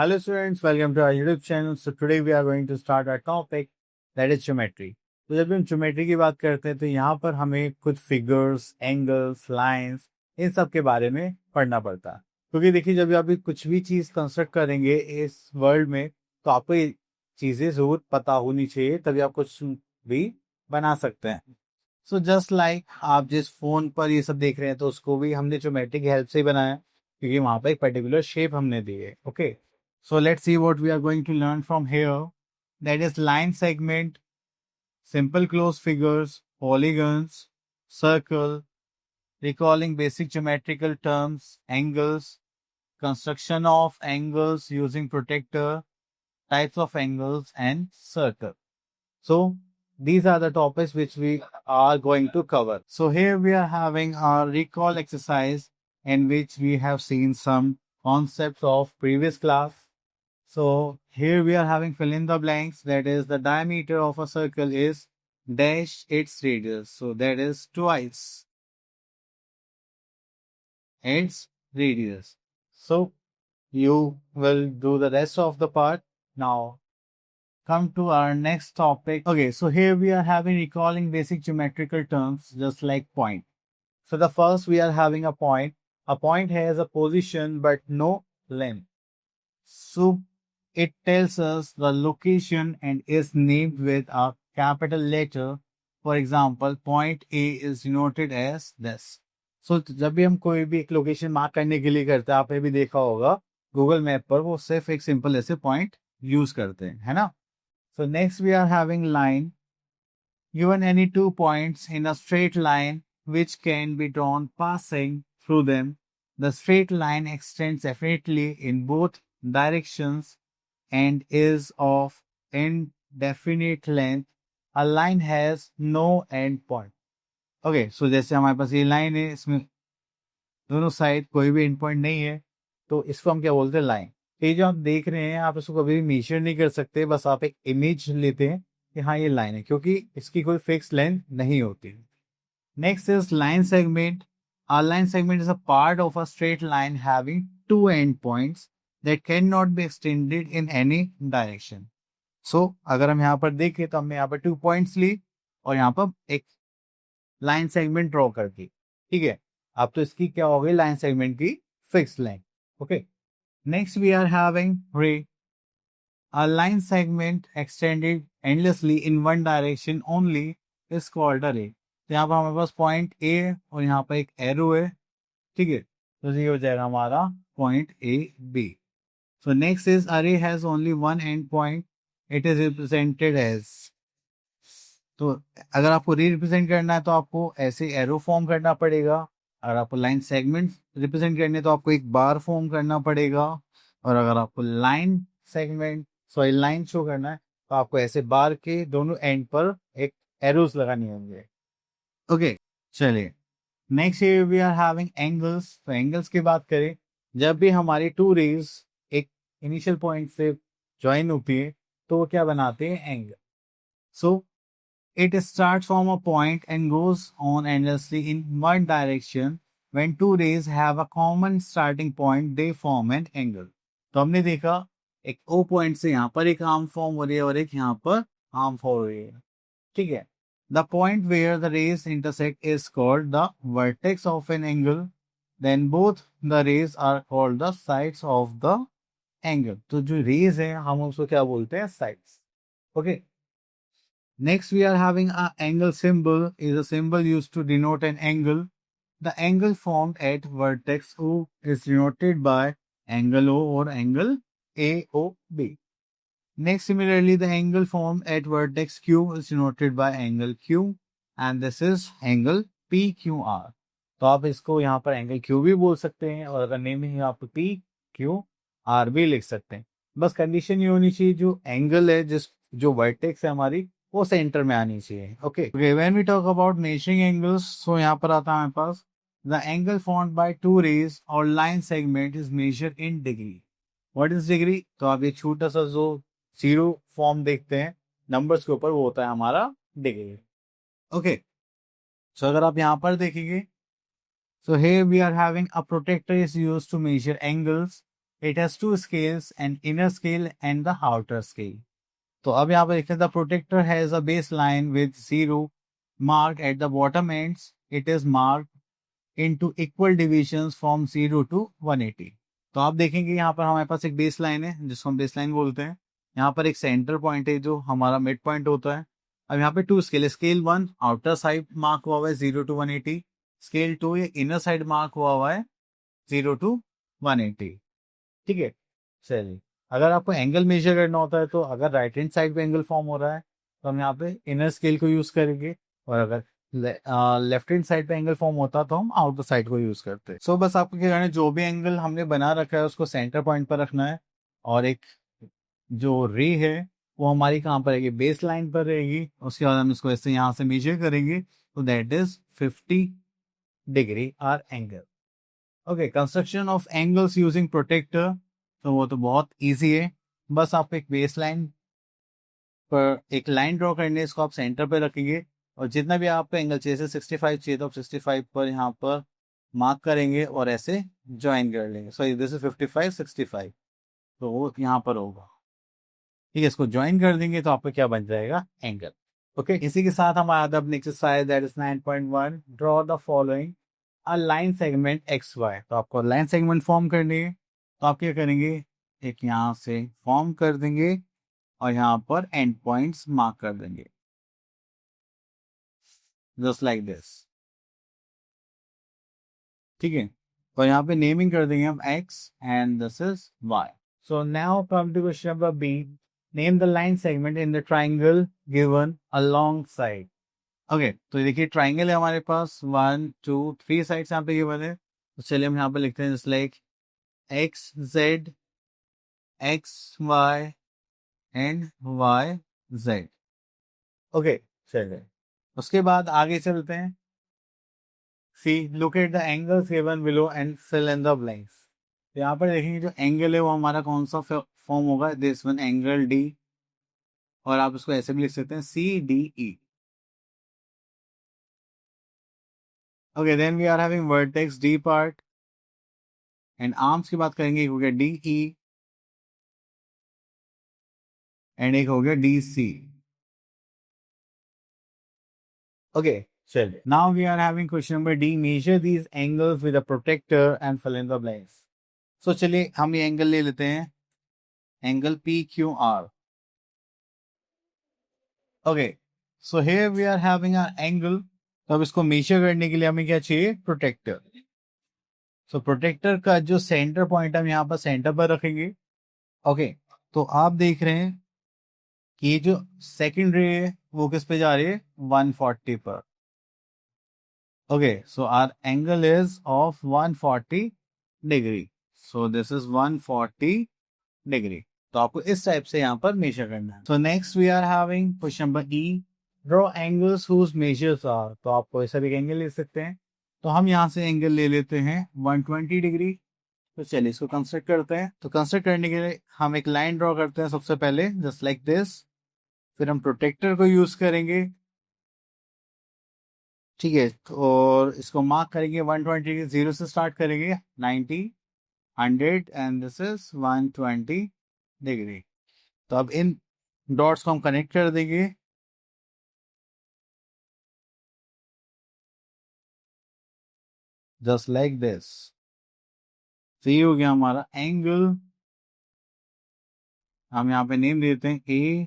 Hello students, welcome to our YouTube channel. So today we are going to start our topic that is geometry. तो जब हम geometry की बात करते हैं तो यहाँ पर हमें कुछ फिगर्स, एंगल्स, लाइंस इन सब के बारे में पढ़ना पड़ता है। क्योंकि देखिए जब आप कुछ भी चीज़ कंस्ट्रक्ट करेंगे इस वर्ल्ड में तो आपको ये चीज़ें ज़रूर पता होनी चाहिए, तभी आप कुछ भी बना सकते हैं। सो जस्ट लाइक आप जिस फोन पर ये सब देख रहे हैं तो उसको भी हमने ज्योमेट्री की हेल्प से ही बनाया, क्योंकि वहां पर एक पर्टिकुलर शेप हमने दी है। Okay, so let's see what we are going to learn from here. That is line segment, simple closed figures, polygons, circle, recalling basic geometrical terms, angles, construction of angles using protractor, types of angles, and circle. So these are the topics which we are going to cover. So here we are having our recall exercise in which we have seen some concepts of previous class. So here we are having fill in the blanks. That is, the diameter of a circle is dash its radius. So that is twice its radius. So you will do the rest of the part. Now come to our next topic. Okay, so here we are having recalling basic geometrical terms just like point. So the first we are having a point. A point has a position but no length. So it tells us the location and is named with a capital letter. For example, point A is denoted as this. So जब भी हम कोई भी एक location mark करने के लिए करते हैं, आपने भी देखा होगा गूगल मैप पर वो सिर्फ एक सिंपल ऐसे पॉइंट यूज करते हैं, है ना। So next we are having line. Given any 2 points in a straight line which can be drawn passing through them, the straight line extends definitely in both directions and is of indefinite length. A line has no end point. Okay, so जैसे हमारे पास ये line है, इसमें दोनों side कोई भी and point नहीं है, तो इसको हम क्या बोलते हैं, लाइन। ये जो आप देख रहे हैं, आप इसको कभी भी मेजर नहीं कर सकते, बस आप एक इमेज लेते हैं कि हाँ ये लाइन है, क्योंकि इसकी कोई फिक्स लेंथ नहीं होती। Next is line segment. A line segment is a part of a straight line having two endpoints that cannot be extended in any direction. So अगर हम यहाँ पर देखें तो हमने यहाँ पर 2 पॉइंट्स ली और यहाँ पर एक लाइन सेगमेंट ड्रॉ कर दी, ठीक है। अब तो इसकी क्या हो गई, लाइन सेगमेंट की fix length. Okay, next we are having ray. A line segment extended endlessly in one direction only is called a ray. तो यहाँ पर हमारे पास पॉइंट ए है और यहाँ पर एक एरो है, ठीक है। तो ये हो जाएगा हमारा point A B. So next is a ray has only one end point, it is represented as. तो अगर आपको रिप्रेजेंट करना है तो आपको ऐसे एरो फॉर्म करना पड़ेगा। अगर आपको लाइन सेगमेंट रिप्रेजेंट करने तो आपको एक बार फॉर्म करना पड़ेगा। और अगर आपको लाइन सेगमेंट लाइन शो करना है तो आपको ऐसे बार के दोनों एंड पर एक एरोस लगानी होंगे। ओके, चलिए next we are having angles. तो एंगल्स की बात करें, जब भी हमारी टू रेज एक इनिशियल पॉइंट से ज्वाइन होती है तो वो क्या बनाते हैं, angle. So it starts from a point and goes on endlessly in one direction. When two rays have a common starting point, they form an angle. तो हमने देखा एक O पॉइंट से यहाँ पर एक आर्म फॉर्म हो रही है और एक यहाँ पर आर्म फॉर्म हो रही है, ठीक है। The point where the rays intersect is called the vertex of an angle. Then both the rays are called the sides of the angle. तो जो rays हैं हम उसको क्या बोलते हैं, sides. Okay. Next, we are having an angle symbol. Is a symbol used to denote an angle. The angle formed at vertex O is denoted by angle O or angle AOB. Next, similarly, the angle formed at vertex Q is denoted by angle Q, and this is angle PQR. तो आप इसको यहाँ पर angle Q भी बोल सकते हैं और अगर नेम है आप PQR भी लिख सकते हैं। बस कंडीशन ये होनी चाहिए जो एंगल है, जो वर्टेक्स है हमारी, वो सेंटर में आनी चाहिए। Okay, when we talk about measuring angles, so यहाँ पर आता है हमारे पास the angle formed by two rays और line segment is measured in degree. What is degree? तो आप ये छोटा सा जो जीरो फॉर्म देखते हैं नंबर्स के ऊपर, वो होता है हमारा डिग्री। ओके, सो अगर आप यहाँ पर देखेंगे, so here we are having a protractor is used to measure angles. It has two scales, an inner scale and the outer scale. तो अब यहाँ पर देखते हैं, the protector has a baseline with 0 marked at the bottom ends. It is marked into equal divisions from 0 to 180. तो आप देखेंगे यहाँ पर हमारे पास एक बेस लाइन है जिसको हम बेस लाइन बोलते हैं. यहाँ पर एक सेंटर पॉइंट है जो हमारा मिड पॉइंट होता है. अब यहाँ पे two scale, scale 1 outer side mark हुआ है 0 to 180. स्केल 2 ये इनर साइड मार्क हुआ है 0 to 180. ठीक है. चलिए, अगर आपको एंगल मेजर करना होता है तो अगर राइट हैंड साइड पे एंगल फॉर्म हो रहा है तो हम यहाँ पे इनर स्केल को यूज करेंगे, और अगर लेफ्ट हैंड साइड पे एंगल फॉर्म होता तो हम आउटर साइड को यूज करते हैं. सो बस आपको क्या करना है, जो भी एंगल हमने बना रखा है उसको सेंटर पॉइंट पर रखना है, और एक जो रे है वो हमारी कहाँ पर रहेगी, बेस लाइन पर रहेगी. उसके बाद हम इसको ऐसे यहाँ से मेजर करेंगे, तो that is 50 degree are angle. Okay, construction of angles using protractor, तो वो तो बहुत इजी है. बस आप एक बेस लाइन पर एक लाइन ड्रॉ करनी है, इसको आप सेंटर पे रखेंगे, और जितना भी आपको एंगल चाहिए, जैसे 65 चाहिए तो आप 65 पर यहाँ पर मार्क करेंगे और ऐसे ज्वाइन कर लेंगे. सो दिस इज 55 65, तो वो यहाँ पर होगा. ठीक है, इसको ज्वाइन कर देंगे तो आपका क्या बन जाएगा, एंगल. ओके, इसी के साथ हमारा अपनी exercise that is 9.1, draw the following a line segment X Y. तो आपको लाइन सेगमेंट फॉर्म करनी है, तो आप क्या करेंगे, एक यहाँ से फॉर्म कर देंगे और यहाँ पर एंड पॉइंट्स मार्क कर देंगे, जस्ट लाइक दिस. ठीक है, और यहाँ पे नेमिंग कर देंगे हम x and this is y. So now come to question number B. Name the line segment in the triangle given along side. Okay, तो देखिए ट्राइंगल है हमारे पास, 1 2 3 साइड्स यहाँ पे गिवन है. तो चलिए हम यहाँ पे लिखते हैं just like X Z, X Y and Y Z. Okay, चलिए उसके बाद आगे चलते हैं. See look at the angles given below and fill in the blanks. तो यहाँ पर देखेंगे जो एंगल है वो हमारा कौन सा फॉर्म होगा, दिस वन एंगल डी, और आप इसको ऐसे भी लिख सकते हैं C D E. Okay, then we are having vertex D part, and arms की बात करेंगे, एक हो गया डी ई एंड एक हो गया डी सी. ओके, चलिए now we are having question number D. Measure these angles with a protractor and fill in the blanks. So चलिए हम ये एंगल ले लेते हैं, angle P Q R. Okay, so here we are having a angle. तो अब इसको major करने के लिए हमें क्या चाहिए, प्रोटेक्टर. सो प्रोटेक्टर का जो सेंटर पॉइंट हम यहाँ पर सेंटर पर रखेंगे. ओके, तो आप देख रहे हैं कि ये जो सेकंड रे है वो किस पे जा रही है, 140 पर. Okay, so R angle is of 140 degree. So this is 140 degree. तो आपको इस टाइप से यहाँ पर मेजर करना है. So next we are having question number E. Draw angles whose measures are. तो आप कोई सा भी एंगल ले सकते हैं. तो हम यहाँ से एंगल ले लेते हैं 120 डिग्री. तो चलिए इसको कंस्ट्रक्ट करते हैं. तो कंस्ट्रक्ट करने के लिए हम एक लाइन ड्रॉ करते हैं सबसे पहले, जस्ट लाइक दिस. फिर हम प्रोटेक्टर को यूज करेंगे. ठीक है, और इसको मार्क करेंगे 120 जीरो से स्टार्ट करेंगे, 90 100 एंड दिस इज 120 डिग्री. तो अब इन डॉट्स को हम कनेक्ट कर देंगे. Just like this. तो ये हो गया हमारा एंगल. हम यहाँ पे नेम देते हैं A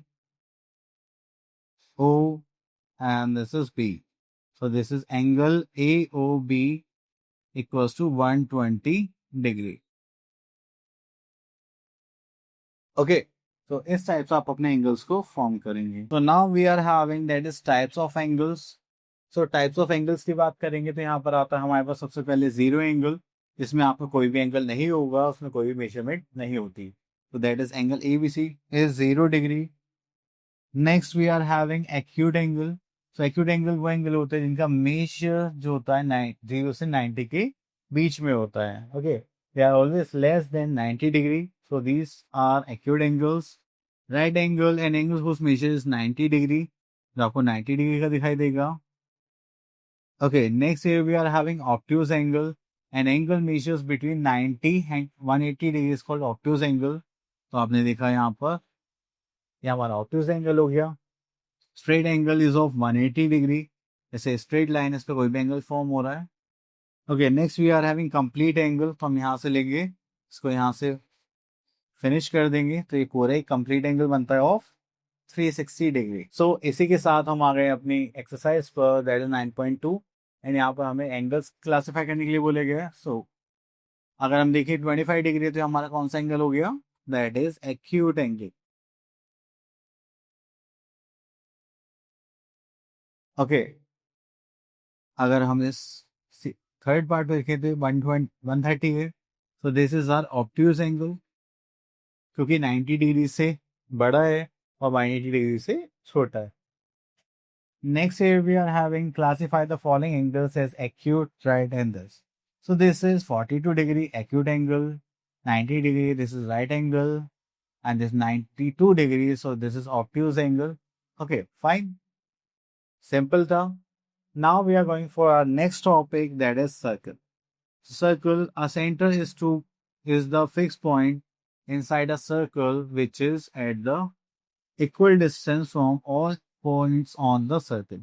O and this is B. So this is angle A O B equals to 120 degree. Okay, तो इस टाइप से आप अपने एंगल्स को फॉर्म करेंगे. तो now we are having that is types of angles. So types of angles की बात करेंगे तो यहाँ पर आता है हमारे पास सबसे पहले जीरो एंगल, जिसमें आपका कोई भी एंगल नहीं होगा, उसमें कोई भी मेजरमेंट नहीं होती. तो that is angle A B C is 0 degree. Next we are having acute angle. So acute angle वो एंगल होता है जिनका मेजर जो होता है 0 से 90 के बीच में होता है. Okay, they are always less than 90 degree. So these are acute angles. Right angle and angle whose measure is 90 degree. जो आपको 90 डिग्री का दिखाई देगा. Okay, next here we are having obtuse angle. An angle measures between 90 and 180 degree is called obtuse angle. तो आपने देखा यहाँ पर, ये हमारा ऑब्ट्यूज एंगल हो गया। Straight angle is of 180 degree, जैसे स्ट्रेट लाइन इस पर कोई भी एंगल फॉर्म हो रहा है। Okay, next we are having complete angle. तो हम यहाँ से लेंगे, इसको यहाँ से फिनिश कर देंगे, तो ये पूरा एक कंप्लीट एंगल बनता है ऑफ 360 डिग्री। सो इसी के साथ हम आ गए अपनी एक्सरसाइज पर, दैट इज 9.2। एंड यहाँ पर हमें एंगल्स क्लासीफाई करने के लिए बोले गए। सो अगर हम देखिए 25 डिग्री, तो हमारा कौन सा एंगल हो गया, that is acute angle. Okay, अगर हम इस थर्ड पार्ट पे देखें तो 130 है, so this is are obtuse angle, क्योंकि 90 डिग्री से बड़ा है और 180 डिग्री से छोटा है। Next here we are having classify the following angles as acute right angles. So this is 42 degree acute angle, 90 degree this is right angle, and this 92 degrees, so this is obtuse angle. Okay, fine. Simple tha. Now we are going for our next topic, that is circle. Circle, a center is the fixed point inside a circle which is at the equal distance from all points on the circle.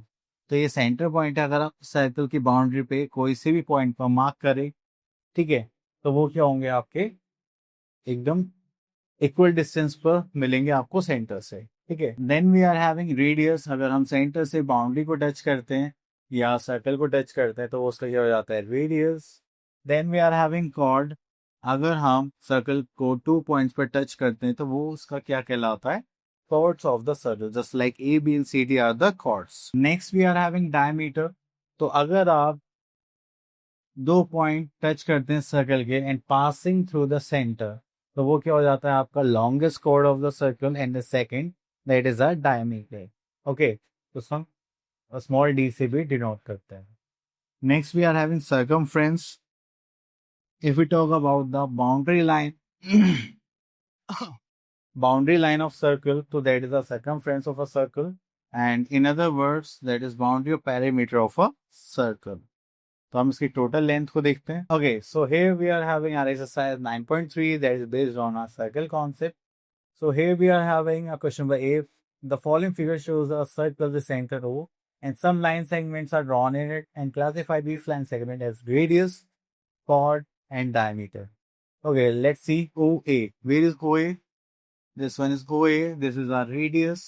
तो ये centre point है। अगर आप circle की boundary पे कोई से भी पॉइंट पर मार्क करें, ठीक है, तो वो क्या होंगे, आपके एकदम इक्वल डिस्टेंस पर मिलेंगे आपको सेंटर से, ठीक है। Then we are having radius. अगर हम सेंटर से बाउंड्री को टच करते हैं या सर्कल को टच करते हैं, तो वो उसका क्या हो जाता है, radius. Then we are having chord. अगर हम सर्कल को 2 पॉइंट्स पर टच करते हैं, तो वो उसका क्या कहलाता है, chords of the circle, just like A, B and C, D are the chords. Next we are having diameter. तो अगर आप 2 पॉइंट टच करते हैं सर्कल के and passing through the centre, तो वो क्या हो जाता है, आपका longest chord of the circle, and the second that is a diameter. Okay, तो हम स्मॉल डी से भी डिनोट करते हैं। Next we are having circumference. If we talk about the boundary line, boundary line of circle, so that is the circumference of a circle, and in other words that is boundary or perimeter of a circle. तो हम इसकी total length को देखते हैं। Okay, so here we are having our exercise 9.3 that is based on our circle concept. So here we are having a question by A. The following figure shows a circle the center O and some line segments are drawn in it, and classify these line segments as radius, chord and diameter. Okay, let's see OA. Where is OA? This one is OA, this is our radius.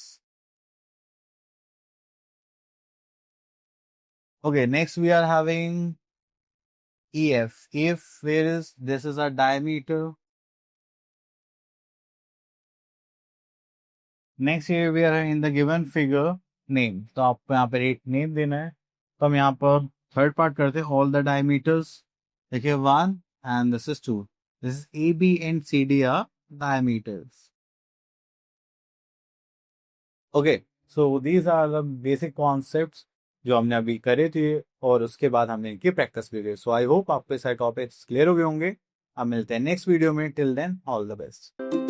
Okay, next we are having EF. EF, where is, this is our diameter. Next here we are in the given figure name. तो आपको यहाँ पर एक name देना है। तो हम यहाँ पर थर्ड पार्ट करते हैं, all the diameters. देखिए 1 and this is 2. This is AB and CD are diameters. Okay, so these are the basic concepts जो हमने अभी करे थे, और उसके बाद हमने इनकी प्रैक्टिस भी की। सो आई होप आपके सारे टॉपिक्स क्लियर हो गए होंगे। अब मिलते हैं नेक्स्ट वीडियो में। Till then all the best.